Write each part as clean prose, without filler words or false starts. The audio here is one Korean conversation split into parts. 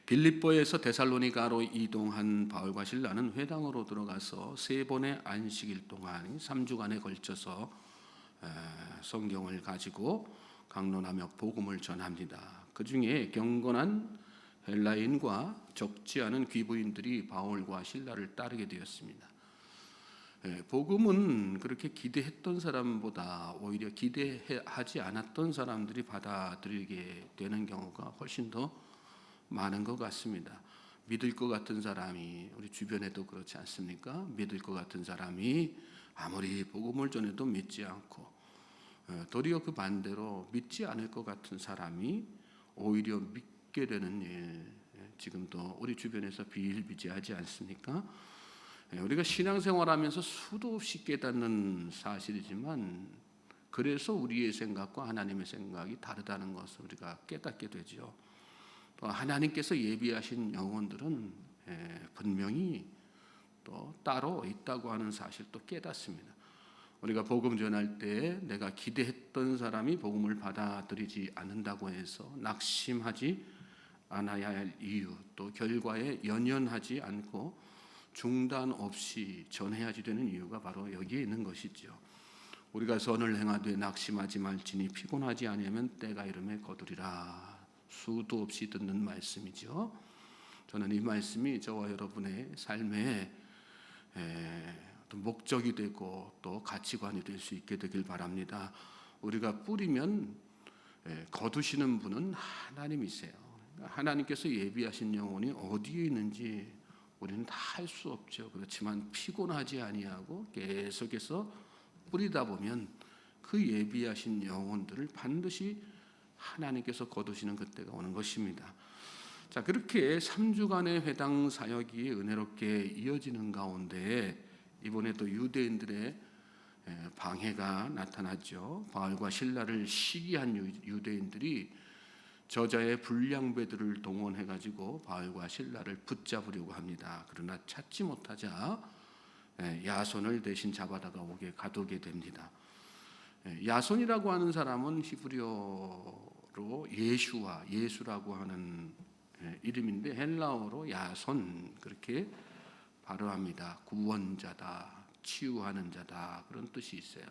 빌립보에서 데살로니가로 이동한 바울과 실라는 회당으로 들어가서 세 번의 안식일 동안 3주간에 걸쳐서 성경을 가지고 강론하며 복음을 전합니다. 그 중에 경건한 헬라인과 적지 않은 귀부인들이 바울과 실라를 따르게 되었습니다. 복음은 그렇게 기대했던 사람보다 오히려 기대하지 않았던 사람들이 받아들이게 되는 경우가 훨씬 더 많은 것 같습니다. 믿을 것 같은 사람이, 우리 주변에도 그렇지 않습니까? 믿을 것 같은 사람이 아무리 복음을 전해도 믿지 않고, 도리어 그 반대로 믿지 않을 것 같은 사람이 오히려 믿게 되는 일, 지금도 우리 주변에서 비일비재하지 않습니까? 우리가 신앙생활하면서 수도 없이 깨닫는 사실이지만, 그래서 우리의 생각과 하나님의 생각이 다르다는 것을 우리가 깨닫게 되죠. 또 하나님께서 예비하신 영혼들은 분명히 또 따로 있다고 하는 사실도 깨닫습니다. 우리가 복음 전할 때 내가 기대했던 사람이 복음을 받아들이지 않는다고 해서 낙심하지 않아야 할 이유, 또 결과에 연연하지 않고 중단 없이 전해야지 되는 이유가 바로 여기에 있는 것이죠. 우리가 선을 행하되 낙심하지 말지니 피곤하지 아니하면 때가 이르매 거두리라. 수도 없이 듣는 말씀이죠. 저는 이 말씀이 저와 여러분의 삶의 목적이 되고 또 가치관이 될 수 있게 되길 바랍니다. 우리가 뿌리면 거두시는 분은 하나님이세요. 하나님께서 예비하신 영혼이 어디에 있는지 우리는 다 알 수 없죠. 그렇지만 피곤하지 아니하고 계속해서 뿌리다 보면 그 예비하신 영혼들을 반드시 하나님께서 거두시는 그때가 오는 것입니다. 자, 그렇게 3주간의 회당 사역이 은혜롭게 이어지는 가운데 이번에도 유대인들의 방해가 나타났죠. 바울과 실라를 시기한 유대인들이 저자의 불량배들을 동원해가지고 바울과 실라를 붙잡으려고 합니다. 그러나 찾지 못하자 야손을 대신 잡아다가 오게 가두게 됩니다. 야손이라고 하는 사람은 히브리어로 예수라고 하는 이름인데 헬라어로 야손 그렇게 발음합니다. 구원자다, 치유하는 자다 그런 뜻이 있어요.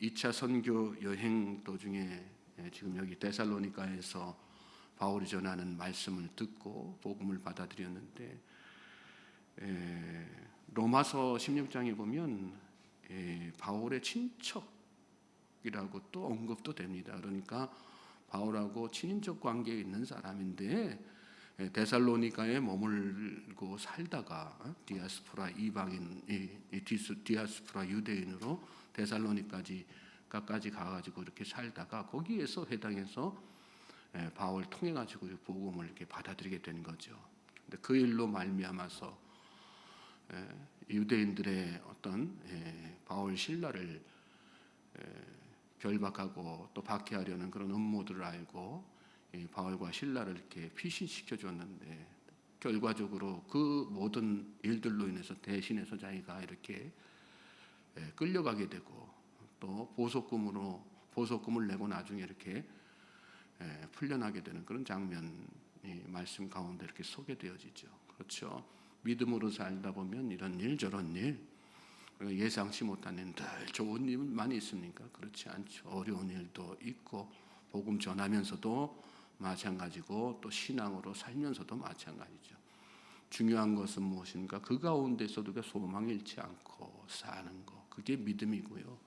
2차 선교 여행 도중에 지금 여기 데살로니가에서 바울이 전하는 말씀을 듣고 복음을 받아들였는데 로마서 16장에 보면 바울의 친척이라고 또 언급도 됩니다. 그러니까 바울하고 친인척 관계에 있는 사람인데 데살로니가에 머물고 살다가 디아스포라 이방인, 디아스포라 유대인으로 데살로니까지 가가지고 이렇게 살다가 거기에서 회당에서 바울 통해 가지고 복음을 이렇게 받아들이게 된 거죠. 근데 그 일로 말미암아서 유대인들의 어떤 바울 신라를 결박하고 또 박해하려는 그런 음모들을 알고 바울과 신라를 이렇게 피신시켜 줬는데 결과적으로 그 모든 일들로 인해서 대신해서 자기가 이렇게 끌려가게 되고 또 보석금을 내고 나중에 이렇게 풀려나게 되는 그런 장면이 말씀 가운데 이렇게 소개되어지죠. 그렇죠. 믿음으로 살다 보면 이런 일 저런 일 예상치 못한 일, 늘 좋은 일만 있습니까? 그렇지 않죠. 어려운 일도 있고 복음 전하면서도 마찬가지고 또 신앙으로 살면서도 마찬가지죠. 중요한 것은 무엇인가? 그 가운데서도 소망 잃지 않고 사는 것, 그게 믿음이고요.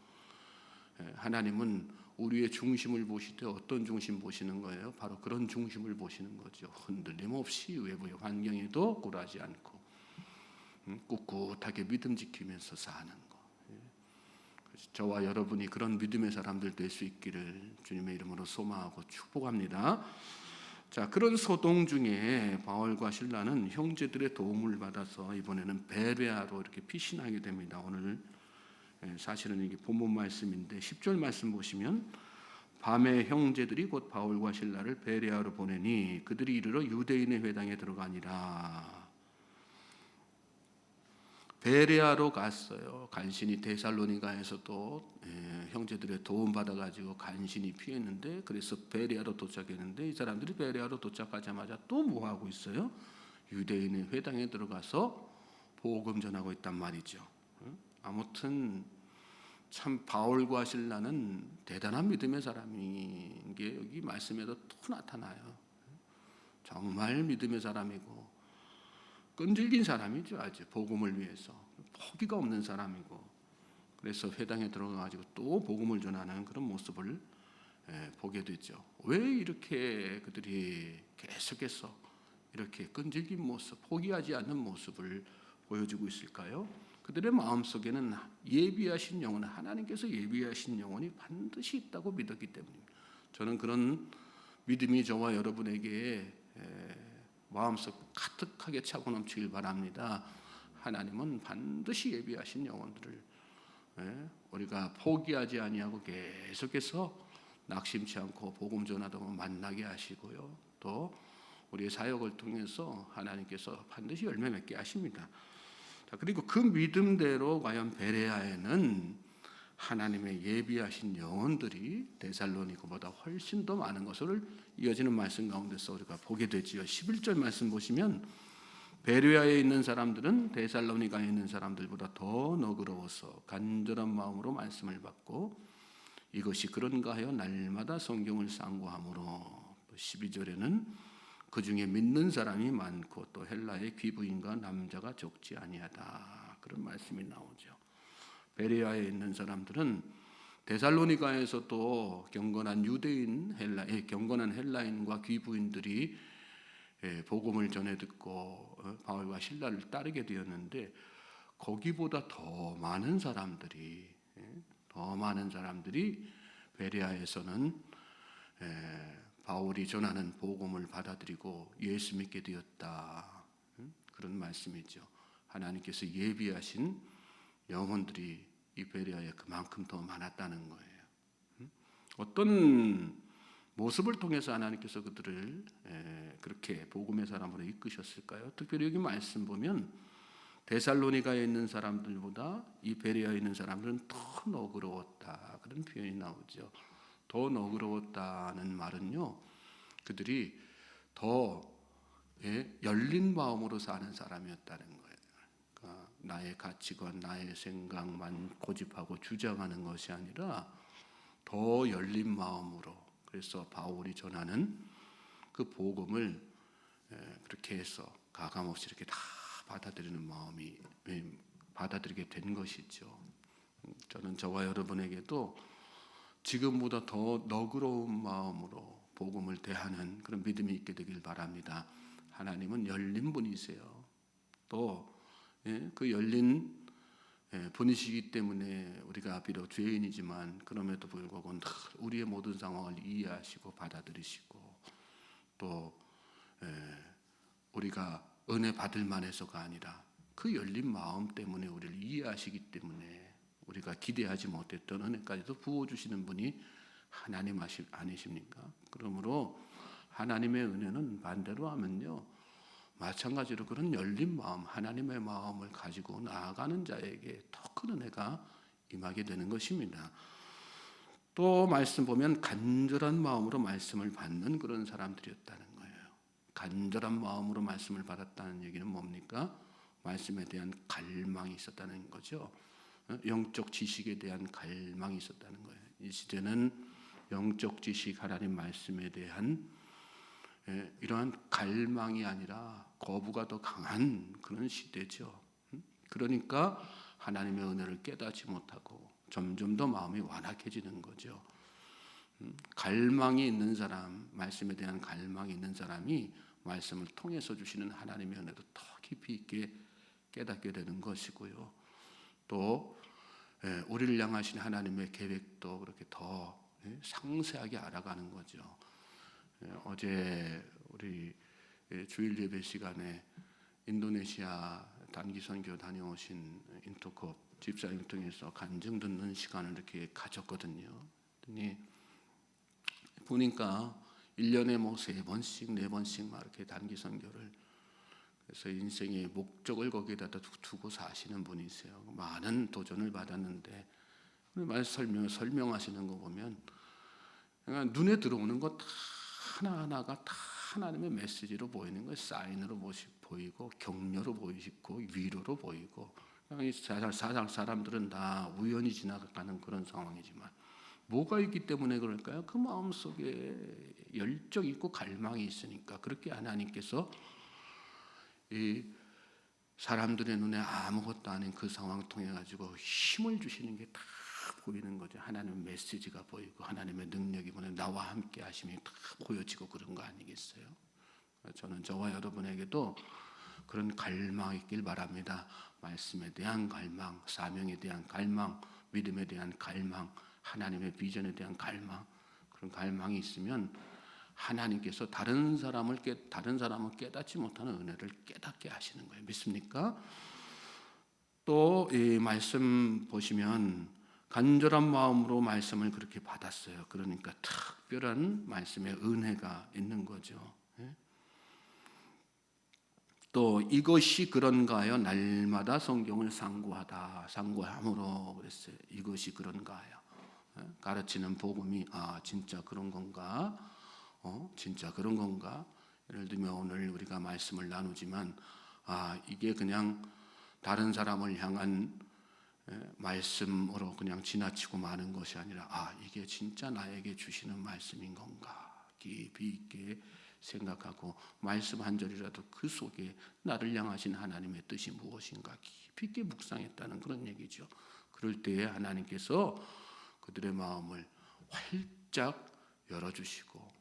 하나님은 우리의 중심을 보실 때 어떤 중심 보시는 거예요? 바로 그런 중심을 보시는 거죠. 흔들림 없이 외부의 환경에도 굴하지 않고 꿋꿋하게 믿음 지키면서 사는 것. 저와 여러분이 그런 믿음의 사람들 될 수 있기를 주님의 이름으로 소망하고 축복합니다. 자, 그런 소동 중에 바울과 실라는 형제들의 도움을 받아서 이번에는 베레아로 이렇게 피신하게 됩니다. 오늘 사실은 이게 본문 말씀인데 10절 말씀 보시면 밤에 형제들이 곧 바울과 실라를 베레아로 보내니 그들이 이르러 유대인의 회당에 들어가니라. 베레아로 갔어요. 간신히 데살로니가에서도 형제들의 도움 받아가지고 간신히 피했는데, 그래서 베레아로 도착했는데, 이 사람들이 베레아로 도착하자마자 또 뭐 하고 있어요? 유대인의 회당에 들어가서 복음 전하고 있단 말이죠. 아무튼 참 바울과 실라는 대단한 믿음의 사람인 게 여기 말씀에도 또 나타나요. 정말 믿음의 사람이고 끈질긴 사람이죠. 아주 복음을 위해서 포기가 없는 사람이고, 그래서 회당에 들어가가지고 또 복음을 전하는 그런 모습을 보게 되죠. 왜 이렇게 그들이 계속해서 이렇게 끈질긴 모습, 포기하지 않는 모습을 보여주고 있을까요? 그들의 마음속에는 예비하신 영혼, 하나님께서 예비하신 영혼이 반드시 있다고 믿었기 때문입니다. 저는 그런 믿음이 저와 여러분에게 마음속 가득하게 차고 넘치길 바랍니다. 하나님은 반드시 예비하신 영혼들을 우리가 포기하지 아니하고 계속해서 낙심치 않고 복음 전하다가 만나게 하시고요. 또 우리의 사역을 통해서 하나님께서 반드시 열매 맺게 하십니다. 자, 그리고 그 믿음대로 과연 베레아에는 하나님의 예비하신 영혼들이 데살로니가보다 훨씬 더 많은 것을 이어지는 말씀 가운데서 우리가 보게 되지요. 11절 말씀 보시면 베레아에 있는 사람들은 데살로니가에 있는 사람들보다 더 너그러워서 간절한 마음으로 말씀을 받고 이것이 그런가 하여 날마다 성경을 상고함으로, 12절에는 그 중에 믿는 사람이 많고 또 헬라의 귀부인과 남자가 적지 아니하다, 그런 말씀이 나오죠. 베레아에 있는 사람들은 데살로니가에서도 경건한 유대인, 경건한 헬라인과 귀부인들이 복음을 전해 듣고 바울과 실라를 따르게 되었는데, 거기보다 더 많은 사람들이 베레아에서는 바울이 전하는 복음을 받아들이고 예수 믿게 되었다, 그런 말씀이죠. 하나님께서 예비하신 영혼들이 이 베레아에 그만큼 더 많았다는 거예요. 어떤 모습을 통해서 하나님께서 그들을 그렇게 복음의 사람으로 이끄셨을까요? 특별히 여기 말씀 보면 데살로니가에 있는 사람들보다 이 베레아에 있는 사람들은 더 너그러웠다, 그런 표현이 나오죠. 더 너그러웠다는 말은요, 그들이 더 열린 마음으로 사는 사람이었다는 거예요. 그러니까 나의 가치관, 나의 생각만 고집하고 주장하는 것이 아니라 더 열린 마음으로, 그래서 바울이 전하는 그 복음을 그렇게 해서 가감없이 이렇게 다 받아들이는 마음이 받아들이게 된 것이죠. 저는 저와 여러분에게도 지금보다 더 너그러운 마음으로 복음을 대하는 그런 믿음이 있게 되길 바랍니다. 하나님은 열린 분이세요. 또 그 열린 분이시기 때문에 우리가 비록 죄인이지만 그럼에도 불구하고 우리의 모든 상황을 이해하시고 받아들이시고, 또 우리가 은혜 받을 만해서가 아니라 그 열린 마음 때문에 우리를 이해하시기 때문에 우리가 기대하지 못했던 은혜까지도 부어주시는 분이 하나님 아니십니까? 그러므로 하나님의 은혜는 반대로 하면요, 마찬가지로 그런 열린 마음, 하나님의 마음을 가지고 나아가는 자에게 더 큰 은혜가 임하게 되는 것입니다. 또 말씀 보면 간절한 마음으로 말씀을 받는 그런 사람들이었다는 거예요. 간절한 마음으로 말씀을 받았다는 얘기는 뭡니까? 말씀에 대한 갈망이 있었다는 거죠. 영적 지식에 대한 갈망이 있었다는 거예요. 이 시대는 영적 지식, 하나님 말씀에 대한 이러한 갈망이 아니라 거부가 더 강한 그런 시대죠. 그러니까 하나님의 은혜를 깨닫지 못하고 점점 더 마음이 완악해지는 거죠. 갈망이 있는 사람, 말씀에 대한 갈망이 있는 사람이 말씀을 통해서 주시는 하나님의 은혜도 더 깊이 있게 깨닫게 되는 것이고요. 또 우리를 향하신 하나님의 계획도 그렇게 더 상세하게 알아가는 거죠. 어제 우리 주일 예배 시간에 인도네시아 단기 선교 다녀오신 인터컵 집사님 통해서 간증 듣는 시간을 이렇게 가졌거든요. 보니까 1년에 3번씩 4번씩 막 이렇게 단기 선교를, 그래서 인생의 목적을 거기에다 두고 사시는 분이세요. 많은 도전을 받았는데 설명하시는 거 보면 그냥 눈에 들어오는 것 하나하나가 다 하나님의 메시지로 보이는 거예요. 사인으로 보이고 격려로 보이고 위로로 보이고, 이 세상 사람들은 다 우연히 지나가는 그런 상황이지만 뭐가 있기 때문에 그럴까요? 그 마음속에 열정 있고 갈망이 있으니까. 그렇게 하나님께서 이 사람들의 눈에 아무것도 아닌 그 상황 통해 가지고 힘을 주시는 게 다 보이는 거죠. 하나님의 메시지가 보이고 하나님의 능력이 보내 나와 함께 하심이 다 보여지고 그런 거 아니겠어요? 저는 저와 여러분에게도 그런 갈망이 있길 바랍니다. 말씀에 대한 갈망, 사명에 대한 갈망, 믿음에 대한 갈망, 하나님의 비전에 대한 갈망, 그런 갈망이 있으면 하나님께서 다른 사람은 깨닫지 못하는 은혜를 깨닫게 하시는 거예요. 믿습니까? 또 이 말씀 보시면 간절한 마음으로 말씀을 그렇게 받았어요. 그러니까 특별한 말씀의 은혜가 있는 거죠. 또 이것이 그런가 하여 날마다 성경을 상고함으로 그랬어요. 이것이 그런가 하여 가르치는 복음이 진짜 그런 건가? 진짜 그런 건가? 예를 들면 오늘 우리가 말씀을 나누지만 이게 그냥 다른 사람을 향한 말씀으로 그냥 지나치고 마는 것이 아니라 이게 진짜 나에게 주시는 말씀인 건가? 깊이 있게 생각하고 말씀 한 절이라도 그 속에 나를 향하신 하나님의 뜻이 무엇인가 깊이 있게 묵상했다는 그런 얘기죠. 그럴 때에 하나님께서 그들의 마음을 활짝 열어주시고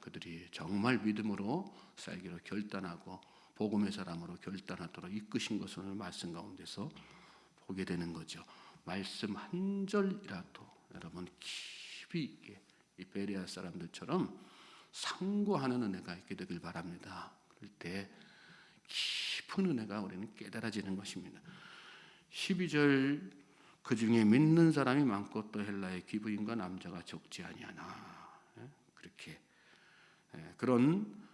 그들이 정말 믿음으로 살기로 결단하고 복음의 사람으로 결단하도록 이끄신 것을 오늘 말씀 가운데서 보게 되는 거죠. 말씀 한 절이라도 여러분 깊이 있게 이 베레아 사람들처럼 상고하는 은혜가 있게 되길 바랍니다. 그럴 때 깊은 은혜가 우리는 깨달아지는 것입니다. 12절 그 중에 믿는 사람이 많고 또 헬라의 기브인과 남자가 적지 아니하나. 그렇게 그런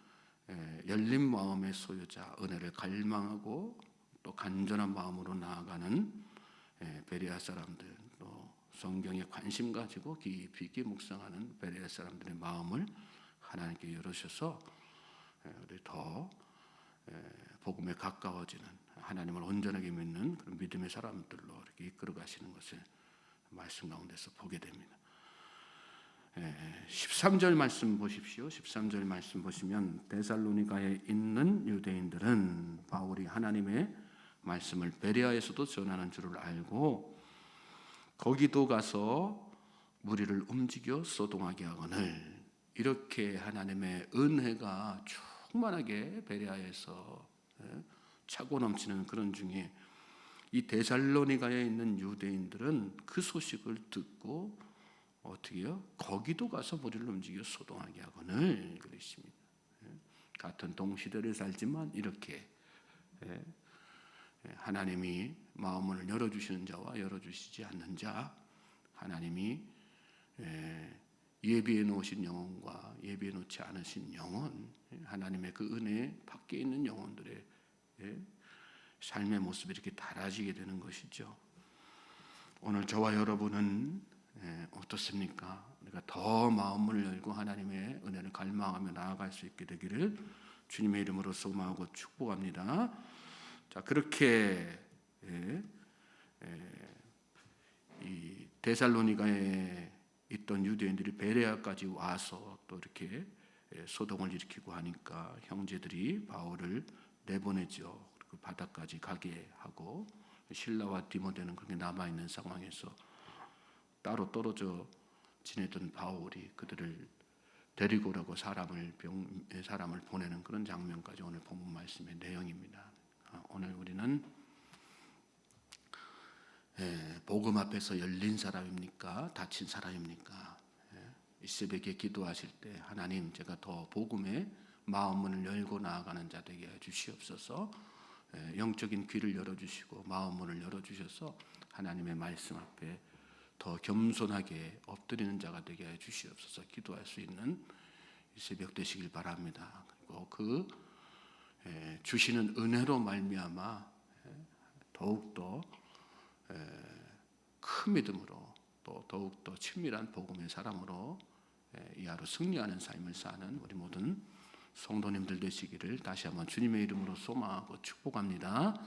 열린 마음의 소유자, 은혜를 갈망하고 또 간절한 마음으로 나아가는 베레아 사람들, 또 성경에 관심 가지고 깊이 있게 묵상하는 베레아 사람들의 마음을 하나님께 열으셔서 우리 더 복음에 가까워지는, 하나님을 온전하게 믿는 그런 믿음의 사람들로 이렇게 이끌어 가시는 것을 말씀 가운데서 보게 됩니다. 13절 말씀 보십시오. 13절 말씀 보시면 데살로니가에 있는 유대인들은 바울이 하나님의 말씀을 베레아에서도 전하는 줄을 알고 거기도 가서 무리를 움직여 소동하게 하거늘. 이렇게 하나님의 은혜가 충만하게 베레아에서 차고 넘치는 그런 중에 이 데살로니가에 있는 유대인들은 그 소식을 듣고 어떻게요? 거기도 가서 무리를 움직여 소동하게 하거늘 그러십니다. 같은 동시대를 살지만 이렇게 하나님이 마음을 열어주시는 자와 열어주시지 않는 자, 하나님이 예비해 놓으신 영혼과 예비해 놓지 않으신 영혼, 하나님의 그 은혜 밖에 있는 영혼들의 삶의 모습이 이렇게 달라지게 되는 것이죠. 오늘 저와 여러분은 어떻습니까? 우리가 더 마음을 열고 하나님의 은혜를 갈망하며 나아갈 수 있게 되기를 주님의 이름으로 소망하고 축복합니다. 자, 그렇게 이 데살로니가에 있던 유대인들이 베레아까지 와서 또 이렇게 소동을 일으키고 하니까 형제들이 바울을 내보내죠. 그 바다까지 가게 하고 실라와 디모데는 그렇게 남아 있는 상황에서 따로 떨어져 지내던 바울이 그들을 데리고 오라고 사람을 보내는 그런 장면까지 오늘 본문 말씀의 내용입니다. 오늘 우리는 복음 앞에서 열린 사람입니까? 닫힌 사람입니까? 이 새벽에 기도하실 때 하나님, 제가 더 복음에 마음문을 열고 나아가는 자 되게 해 주시옵소서. 영적인 귀를 열어주시고 마음문을 열어주셔서 하나님의 말씀 앞에 더 겸손하게 엎드리는 자가 되게 해 주시옵소서. 기도할 수 있는 이 새벽 되시길 바랍니다. 그리고 그 주시는 은혜로 말미암아 더욱더 큰 믿음으로 또 더욱더 친밀한 복음의 사람으로 이 하루 승리하는 삶을 사는 우리 모든 성도님들 되시기를 다시 한번 주님의 이름으로 소망하고 축복합니다.